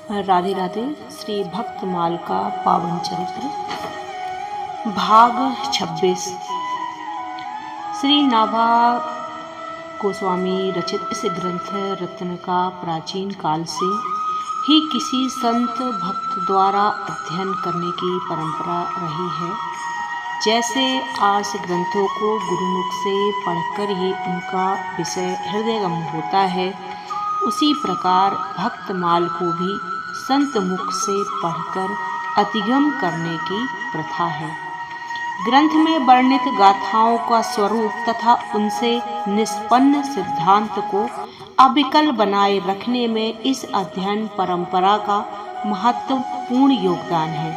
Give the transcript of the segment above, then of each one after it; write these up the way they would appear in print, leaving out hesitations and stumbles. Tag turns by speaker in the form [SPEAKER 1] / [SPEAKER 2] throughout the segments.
[SPEAKER 1] राधे राधे। श्री भक्तमाल का पावन चरित्र भाग 26। श्री नाभा गोस्वामी रचित इस ग्रंथ रत्न का प्राचीन काल से ही किसी संत भक्त द्वारा अध्ययन करने की परंपरा रही है। जैसे आस ग्रंथों को गुरुमुख से पढ़कर ही उनका विषय हृदयगम होता है, उसी प्रकार भक्तमाल को भी संत मुख से पढ़कर अधिगम करने की प्रथा है। ग्रंथ में वर्णित गाथाओं का स्वरूप तथा उनसे निष्पन्न सिद्धांत को अविकल बनाए रखने में इस अध्ययन परंपरा का महत्वपूर्ण योगदान है।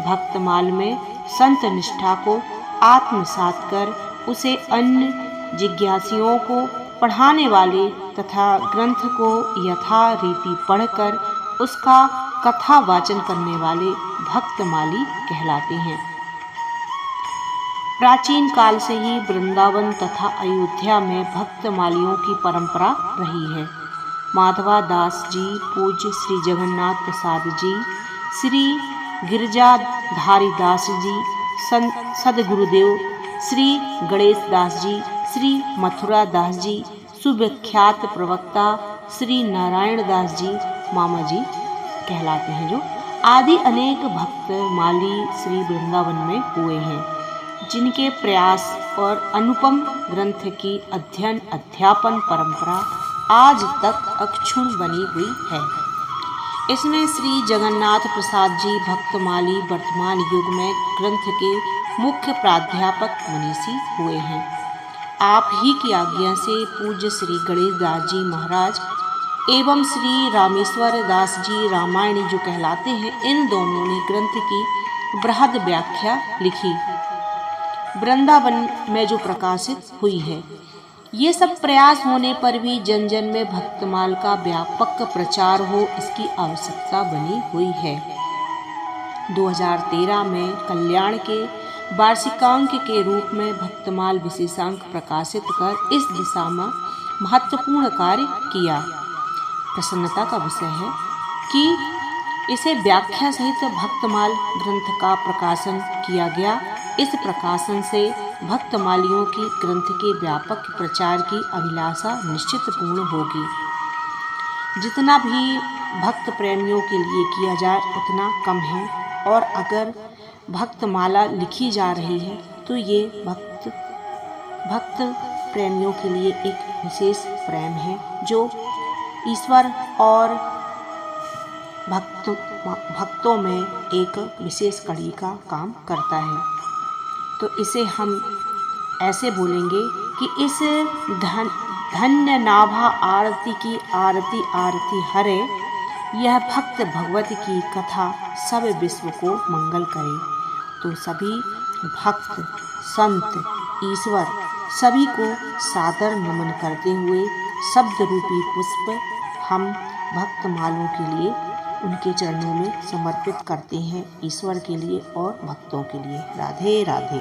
[SPEAKER 1] भक्तमाल में संत निष्ठा को आत्मसात कर उसे अन्य जिज्ञासियों को पढ़ाने वाले तथा ग्रंथ को यथा रीति पढ़कर उसका कथा वाचन करने वाले भक्तमाली कहलाते हैं। प्राचीन काल से ही वृंदावन तथा अयोध्या में भक्तमालियों की परंपरा रही है। माधवा दास जी, पूज्य श्री जगन्नाथ प्रसाद जी, श्री गिरजाधारी दास जी, सदगुरुदेव श्री गणेश दास जी, श्री मथुरा दास जी, सुविख्यात प्रवक्ता श्री नारायण दास जी मामा जी कहलाते हैं, जो आदि अनेक भक्त माली श्री वृंदावन में हुए हैं, जिनके प्रयास और अनुपम ग्रंथ की अध्ययन अध्यापन परंपरा आज तक अक्षुण बनी हुई है। इसमें श्री जगन्नाथ प्रसाद जी भक्तमाली वर्तमान युग में ग्रंथ के मुख्य प्राध्यापक मनीषी हुए हैं। आप ही की आज्ञा से पूज्य श्री गणेश दास जी महाराज एवं श्री रामेश्वर दास जी रामायणी जो कहलाते हैं, इन दोनों ने ग्रंथ की बृहद व्याख्या लिखी, वृंदावन में जो प्रकाशित हुई है। ये सब प्रयास होने पर भी जन जन में भक्तमाल का व्यापक प्रचार हो, इसकी आवश्यकता बनी हुई है। 2013 में कल्याण के वार्षिकांक के रूप में भक्तमाल विशेषांक प्रकाशित कर इस दिशा में महत्वपूर्ण कार्य किया। प्रसन्नता का विषय है कि इसे व्याख्या सहित भक्तमाल ग्रंथ का प्रकाशन किया गया। इस प्रकाशन से भक्तमालियों की ग्रंथ के व्यापक प्रचार की अभिलाषा निश्चित पूर्ण होगी। जितना भी भक्त प्रेमियों के लिए किया जाए उतना कम है, और अगर भक्तमाला लिखी जा रही है तो ये भक्त प्रेमियों के लिए एक विशेष प्रेम है, जो ईश्वर और भक्तों में एक विशेष कड़ी का काम करता है। तो इसे हम ऐसे बोलेंगे कि इस धन्य नाभा आरती की आरती आरती हरे, यह भक्त भगवती की कथा सब विश्व को मंगल करे। तो सभी भक्त संत ईश्वर सभी को सादर नमन करते हुए शब्द रूपी पुष्प हम भक्तमालों के लिए उनके चरणों में समर्पित करते हैं, ईश्वर के लिए और भक्तों के लिए। राधे राधे।